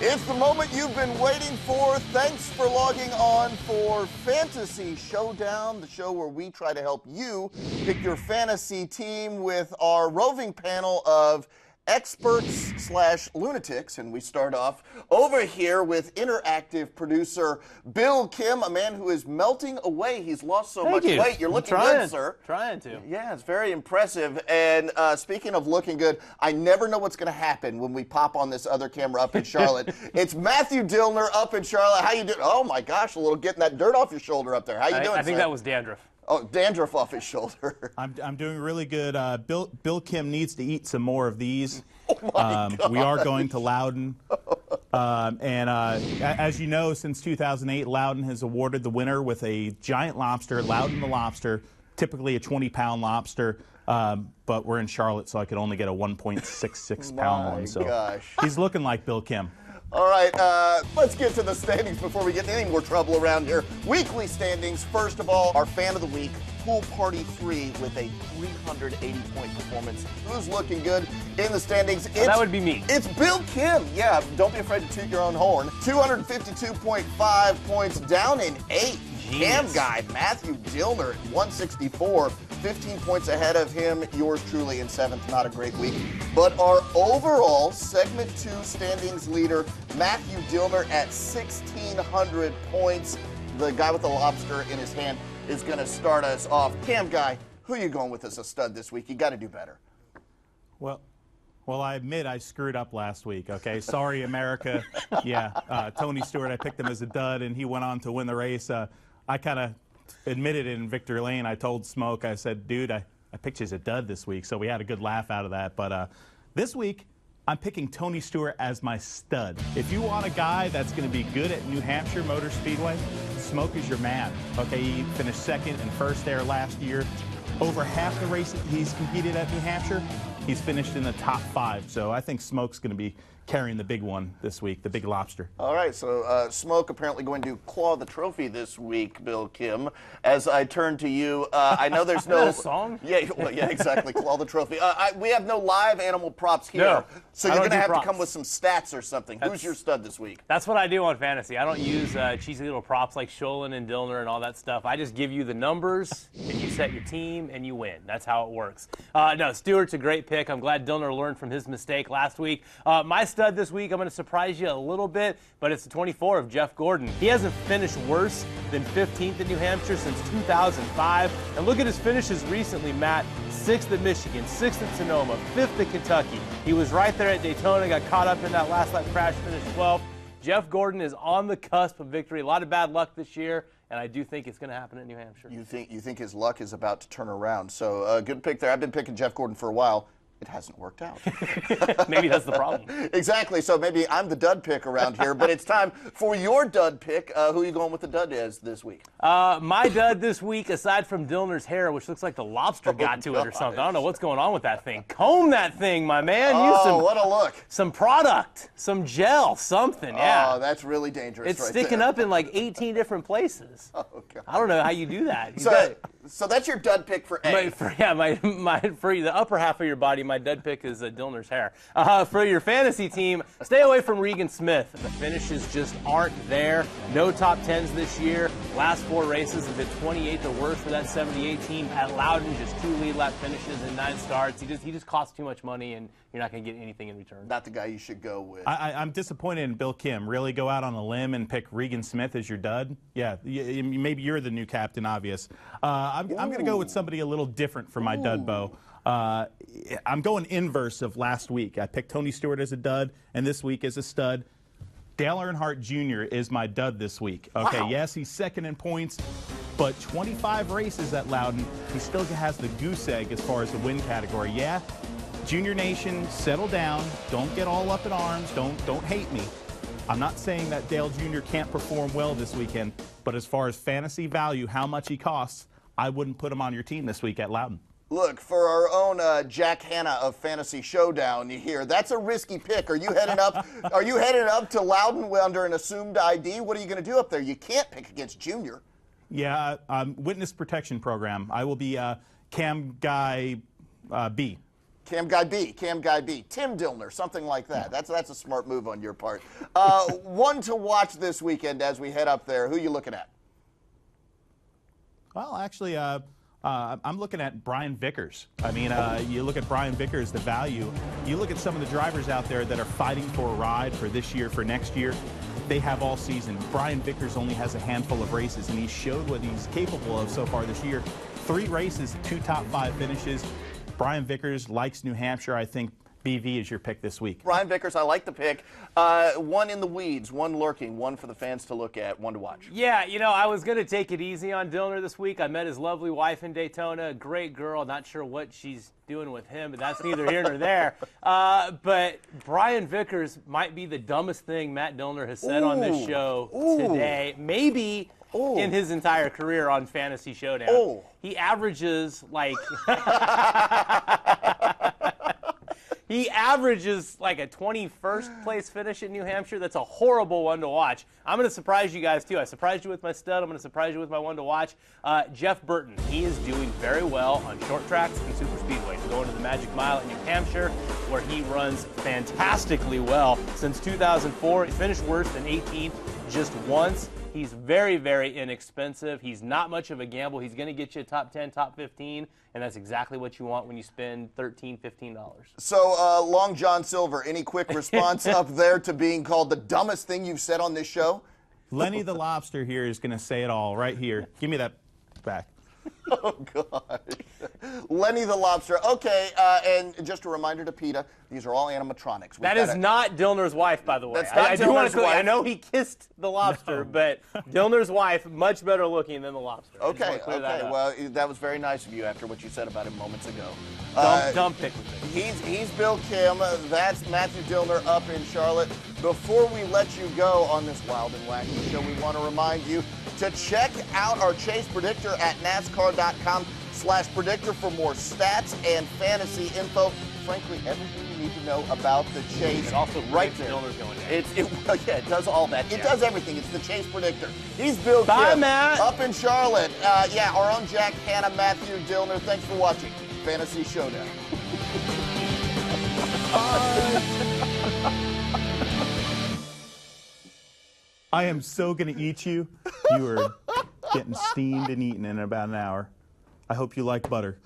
It's the moment you've been waiting for. Thanks for logging on for Fantasy Showdown, the show where we try to help you pick your fantasy team with our roving panel of experts/lunatics. And we start off over here with interactive producer Bill Kim, a man who is melting away. He's lost so much weight. You're looking good, sir. Trying to. Yeah, it's very impressive. And speaking of looking good, I never know what's going to happen when we pop on this other camera up in Charlotte. It's Matthew Dillner up in Charlotte. How you doing? Oh my gosh, a little getting that dirt off your shoulder up there. How you doing, I think that was dandruff. Oh, dandruff off his shoulder. I'm doing really good. Bill Kim needs to eat some more of these. Oh my God. We are going to Loudon. As you know, since 2008, Loudon has awarded the winner with a giant lobster, Loudon the Lobster, typically a 20-pound lobster. But we're in Charlotte, so I could only get a 1.66-pound one. So gosh. He's looking like Bill Kim. All right, let's get to the standings before we get in any more trouble around here. Weekly standings. First of all, our fan of the week, Pool Party 3 with a 380-point performance. Who's looking good in the standings? That would be me. It's Bill Kim. Yeah, don't be afraid to toot your own horn. 252.5 points, down in 8. Cam guy, Matthew Dillner at 164, 15 points ahead of him. Yours truly in 7th. Not a great week. But our overall Segment 2 standings leader, Matthew Dillner at 1,600 points. The guy with the lobster in his hand is going to start us off. Cam guy, who are you going with as a stud this week? You got to do better. Well, I admit I screwed up last week, okay? Sorry, America. Yeah, Tony Stewart, I picked him as a dud, and he went on to win the race. I kind of admitted it in Victory Lane. I told Smoke, I said, dude, I picked you as a dud this week, so we had a good laugh out of that. But this week, I'm picking Tony Stewart as my stud. If you want a guy that's going to be good at New Hampshire Motor Speedway, Smoke is your man. Okay, he finished 2nd and 1st there last year. Over half the races he's competed at New Hampshire, he's finished in the top 5. So I think Smoke's going to be carrying the big one this week, the big lobster. All right, so Smoke apparently going to claw the trophy this week, Bill Kim. As I turn to you, I know there's no song. Yeah, well, yeah, exactly. Claw the trophy. We have no live animal props here, no, so you're going to have to come with some stats or something. Who's your stud this week? That's what I do on fantasy. I don't use cheesy little props like Sholin and Dillner and all that stuff. I just give you the numbers, and you set your team, and you win. That's how it works. No, Stewart's a great pick. I'm glad Dillner learned from his mistake last week. My stud this week, I'm going to surprise you a little bit, but it's the 24 of Jeff Gordon. He hasn't finished worse than 15th in New Hampshire since 2005. And look at his finishes recently, Matt. 6th at Michigan, 6th at Sonoma, 5th at Kentucky. He was right there at Daytona, got caught up in that last lap crash, finished 12th. Jeff Gordon is on the cusp of victory. A lot of bad luck this year, and I do think it's going to happen at New Hampshire. You think his luck is about to turn around. So good pick there. I've been picking Jeff Gordon for a while. It hasn't worked out. Maybe that's the problem. Exactly. So maybe I'm the dud pick around here, but it's time for your dud pick. Who are you going with the dud as this week? My dud this week, aside from Dillner's hair, which looks like the lobster got to it or something. I don't know what's going on with that thing. Comb that thing, my man. Use what a look. Some product, some gel, something, yeah. Oh, that's really dangerous. It's sticking up in like 18 different places. Oh, God. I don't know how you do that. So that's your dud pick for A. For the upper half of your body, my dud pick is Dillner's hair. For your fantasy team, stay away from Regan Smith. The finishes just aren't there. No top 10s this year. Last 4 races have been 28th or worse for that 78 team. At Loudon, just 2 lead lap finishes and 9 starts. He just costs too much money, and you're not going to get anything in return. Not the guy you should go with. I'm disappointed in Bill Kim. Really go out on a limb and pick Regan Smith as your dud? Yeah, maybe you're the new captain, obvious. I'm going to go with somebody a little different for my dud bow. I'm going inverse of last week. I picked Tony Stewart as a dud, and this week as a stud. Dale Earnhardt Jr. is my dud this week. Okay, wow. Yes, he's 2nd in points, but 25 races at Loudon, he still has the goose egg as far as the win category. Yeah, Junior Nation, settle down. Don't get all up in arms. Don't hate me. I'm not saying that Dale Jr. can't perform well this weekend, but as far as fantasy value, how much he costs, I wouldn't put him on your team this week at Loudon. Look, for our own Jack Hanna of Fantasy Showdown here, that's a risky pick. Are you heading up? Are you headed up to Loudon under an assumed ID? What are you going to do up there? You can't pick against Junior. Yeah, witness protection program. I will be Cam Guy B. Cam Guy B, Tim Dillner, something like that. That's a smart move on your part. One to watch this weekend as we head up there. Who are you looking at? Well, actually, I'm looking at Brian Vickers. I mean, you look at Brian Vickers, the value. You look at some of the drivers out there that are fighting for a ride for this year, for next year. They have all season. Brian Vickers only has a handful of races, and he showed what he's capable of so far this year. 3 races, 2 top 5 finishes. Brian Vickers likes New Hampshire. I think BV is your pick this week. Brian Vickers, I like the pick. One in the weeds, one lurking, one for the fans to look at, one to watch. Yeah, you know, I was going to take it easy on Dillner this week. I met his lovely wife in Daytona. Great girl. Not sure what she's doing with him, but that's neither here nor there. But Brian Vickers might be the dumbest thing Matt Dillner has said on this show today. Maybe in his entire career on Fantasy Showdown. He averages like he averages like a 21st place finish in New Hampshire. That's a horrible one to watch. I'm going to surprise you guys too. I surprised you with my stud. I'm going to surprise you with my one to watch. Jeff Burton. He is doing very well on short tracks and super speedways. Going to the Magic Mile in New Hampshire, where he runs fantastically well since 2004. He finished worse than 18th just once. He's very, very inexpensive. He's not much of a gamble. He's going to get you a top 10, top 15, and that's exactly what you want when you spend $13, $15. So, Long John Silver, any quick response up there to being called the dumbest thing you've said on this show? Lenny the Lobster here is going to say it all right here. Give me that back. Oh, God. Lenny the Lobster. Okay, and just a reminder to PETA, these are all animatronics. That is not Dillner's wife, by the way. That's not I do want Dillner's to wife. I know he kissed the lobster, but Dillner's wife, much better looking than the lobster. Okay, well, that was very nice of you after what you said about him moments ago. Dumb pick with it. He's Bill Kim. That's Matthew Dillner up in Charlotte. Before we let you go on this wild and wacky show, we want to remind you to check out our Chase Predictor at NASCAR.com/predictor for more stats and fantasy info. Frankly, everything you need to know about the Chase. It also right predicts there. Dillner's going down. It does all that. It does everything. It's the Chase Predictor. He's Bill Bye, Kim Matt. up in Charlotte. Our own Jack Hanna, Matthew Dillner. Thanks for watching Fantasy Showdown. I am so going to eat you. You are getting steamed and eaten in about an hour. I hope you like butter.